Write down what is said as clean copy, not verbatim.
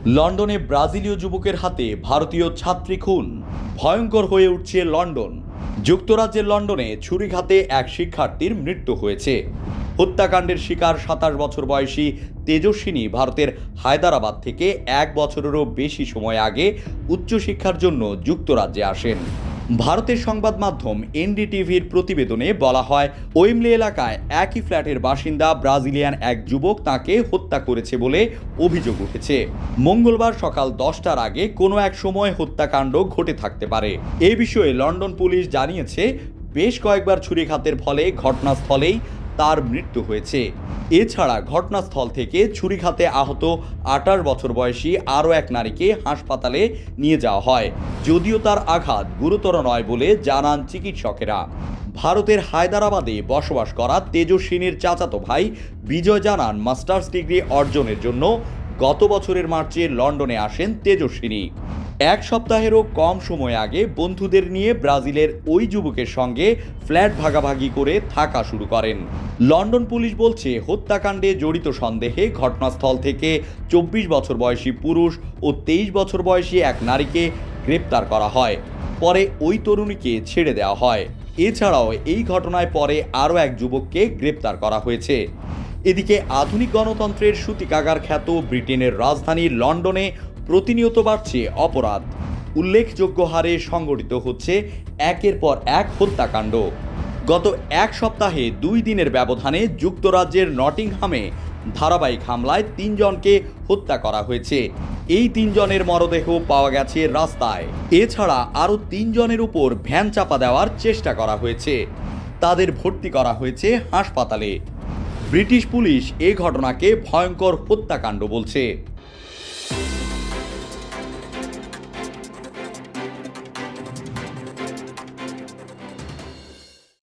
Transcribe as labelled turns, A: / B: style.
A: লন্ডনে ব্রাজিলীয় যুবকের হাতে ভারতীয় ছাত্রী খুন, ভয়ঙ্কর হয়ে উঠছে লন্ডন। যুক্তরাজ্যের লন্ডনে ছুরিঘাতে এক শিক্ষার্থীর মৃত্যু হয়েছে। হত্যাকাণ্ডের শিকার ২৭ বছর বয়সী তেজস্বিনী ভারতের হায়দ্রাবাদ থেকে ১ বছরেরও বেশি সময় আগে উচ্চশিক্ষার জন্য যুক্তরাজ্যে আসেন। ভারতের সংবাদ মাধ্যম এনডিটিভির প্রতিবেদনে বলা হয়, ওয়েমলি এলাকায় একই ফ্ল্যাটের বাসিন্দা ব্রাজিলিয়ান এক যুবক তাকে হত্যা করেছে বলে অভিযোগ উঠেছে। মঙ্গলবার সকাল ১০টার আগে কোনো এক সময় হত্যাকাণ্ড ঘটে থাকতে পারে। এ বিষয়ে লন্ডন পুলিশ জানিয়েছে, বেশ কয়েকবার ছুরিঘাতের ফলে ঘটনাস্থলেই তার মৃত্যু হয়েছে। এছাড়া ঘটনাস্থল থেকে ছুরিঘাতে আহত ২৮ বছর বয়সী আরও এক নারীকে হাসপাতালে নিয়ে যাওয়া হয়, যদিও তার আঘাত গুরুতর নয় বলে জানান চিকিৎসকেরা। ভারতের হায়দ্রাবাদে বসবাস করা তেজস্বিনীর চাচাতো ভাই বিজয় জানান, মাস্টার্স ডিগ্রি অর্জনের জন্য গত বছরের মার্চে লন্ডনে আসেন তেজস্বিনী। এক সপ্তাহেরও কম সময় আগে বন্ধুদের নিয়ে ব্রাজিলের ওই যুবকের সঙ্গে ফ্ল্যাট ভাগাভাগি করে থাকা শুরু করেন। লন্ডন পুলিশ বলছে, হত্যাকাণ্ডে জড়িত সন্দেহে ঘটনাস্থল থেকে ২৪ বছর বয়সী পুরুষ ও ২৩ বছর বয়সী এক নারীকে গ্রেপ্তার করা হয়। পরে ওই তরুণীকে ছেড়ে দেওয়া হয়। এছাড়াও এই ঘটনায় পরে আরও এক যুবককে গ্রেপ্তার করা হয়েছে। এদিকে আধুনিক গণতন্ত্রের সূতিকাগার খ্যাত ব্রিটেনের রাজধানী লন্ডনে প্রতিনিয়ত বাড়ছে অপরাধ। উল্লেখযোগ্য হারে সংঘটিত হচ্ছে একের পর এক হত্যাকাণ্ড। গত এক সপ্তাহে ২ দিনের ব্যবধানে যুক্তরাজ্যের নটিংহামে ধারাবাহিক হামলায় ৩ জনকে হত্যা করা হয়েছে। এই ৩ জনের মরদেহ পাওয়া গেছে রাস্তায়। এছাড়া আরও ৩ জনের উপর ভ্যান চাপা দেওয়ার চেষ্টা করা হয়েছে। তাদের ভর্তি করা হয়েছে হাসপাতালে। ব্রিটিশ পুলিশ এ ঘটনাকে ভয়ঙ্কর হত্যাকাণ্ড বলছে।